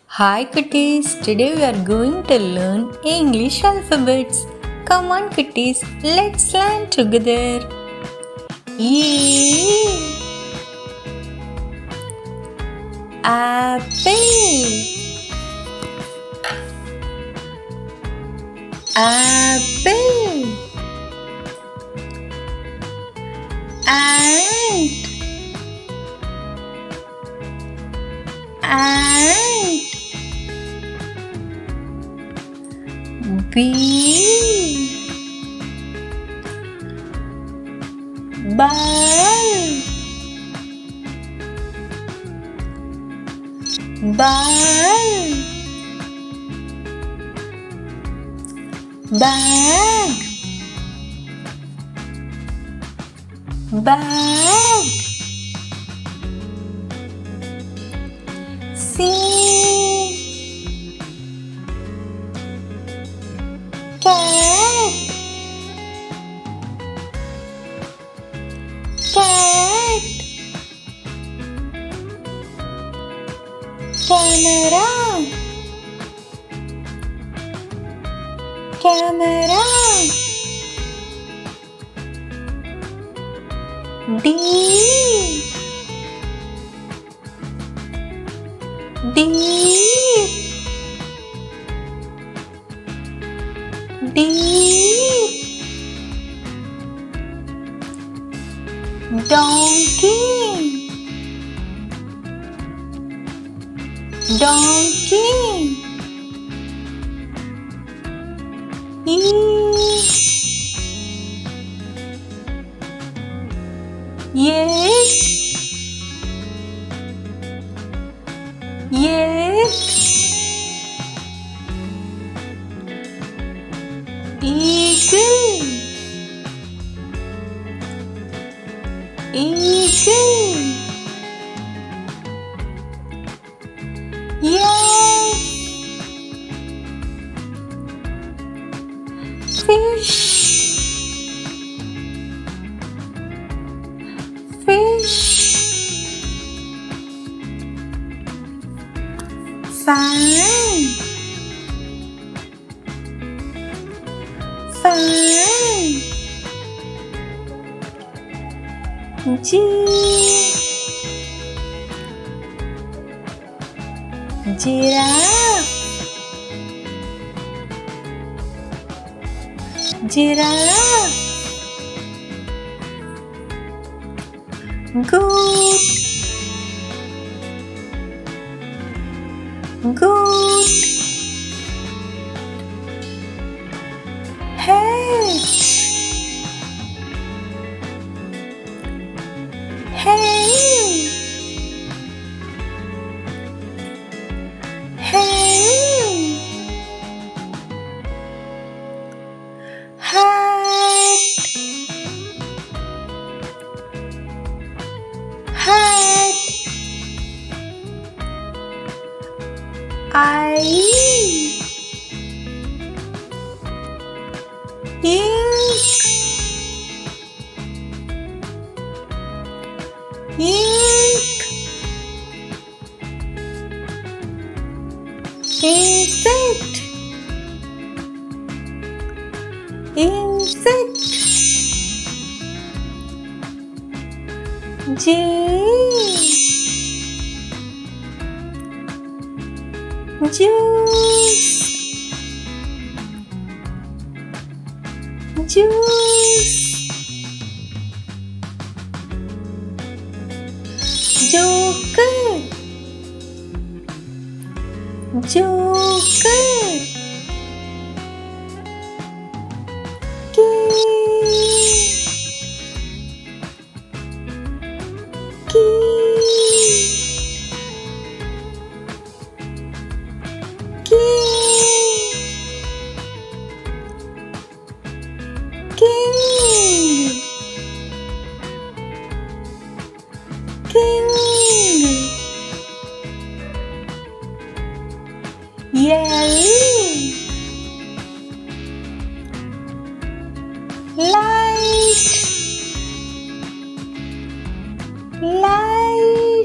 Hi kitties, today we are going to learn English alphabets. Come on kitties, let's learn together. A apple, apple, ant, ant, bee, ball, ball, bag, bag, C, cat, cat, camera, camera, D, deep, deep, donkey, donkey, E, egg, egg, eagle, eagle, yes, fish, fish, fan, fan, G, giraffe, giraffe, goat, goat, hat, hat, hat, hat, ink, ink, insect, insect, J, juice, juice, joker, joker, key, king, yell, light, light.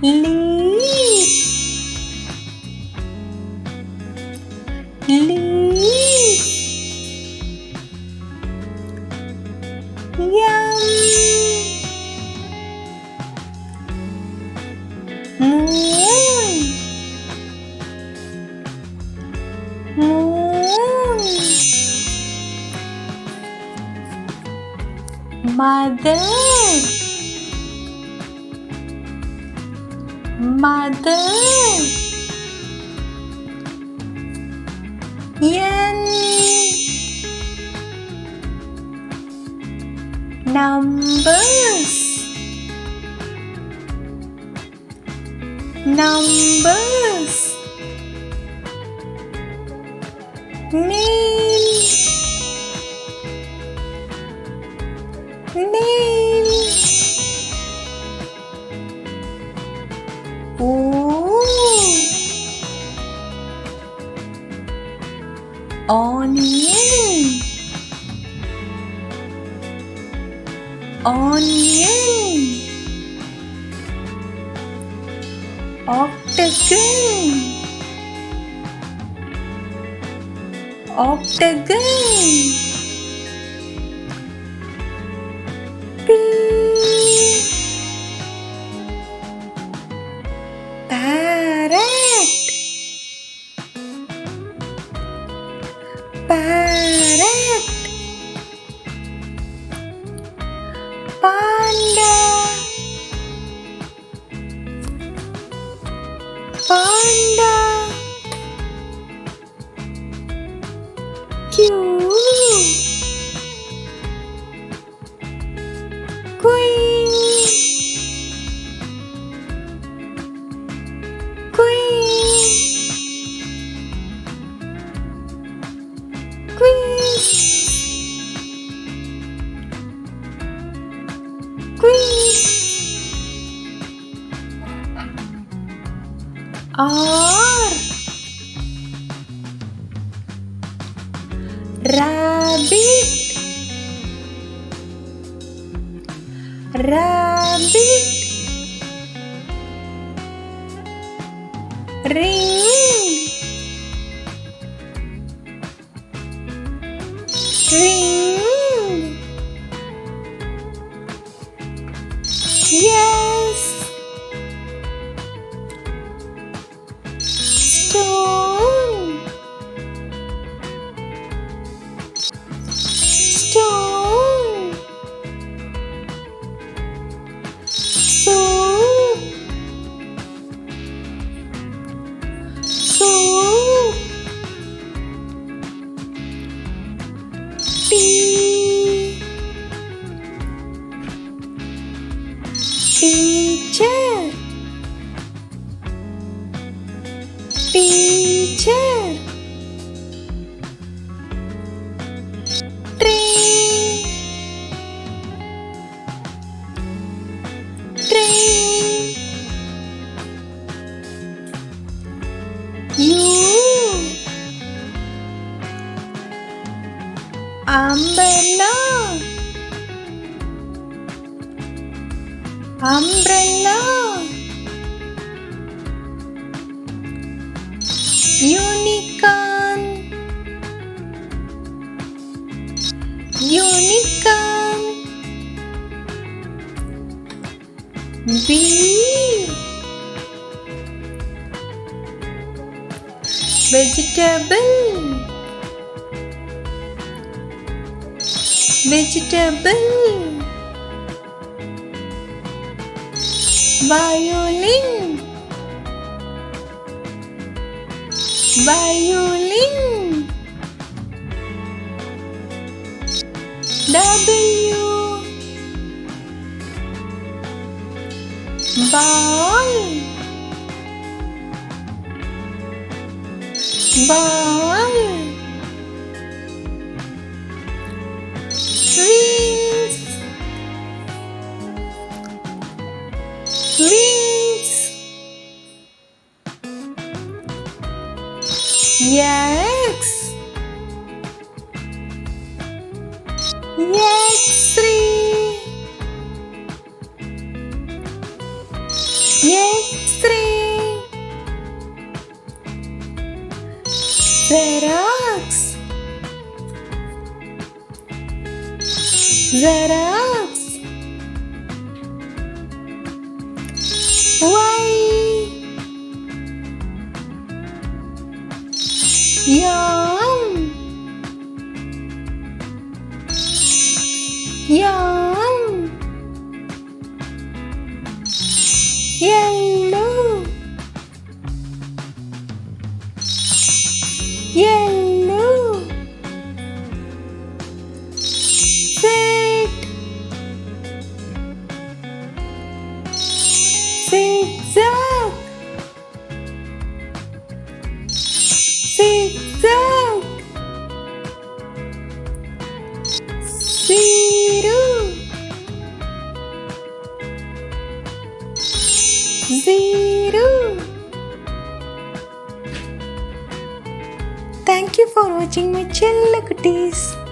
leaf, leaf, yum, moon, moon, mother, mother, yen, numbers, numbers, nail, nail, ooh, onion, onion, octagon, octagon, pea, parrot, parrot, panda, panda, Q, queen, queen, quiz, quiz, R, rabbit, rabbit, ring, ring, yes, stone, stone, soup, soup, tea, teacher, teacher, train, train, you, umbrella, umbrella, unicorn, unicorn, bee, vegetable, vegetable, violin, violin, W, ball, ball, wings, wings, X, X-ray, Xerox. Y. Yum. Yum. Yellow. Yellow. Sit. Zigzag. Zigzag. Zero. Zero. Thank you for watching my Chilla Cuties.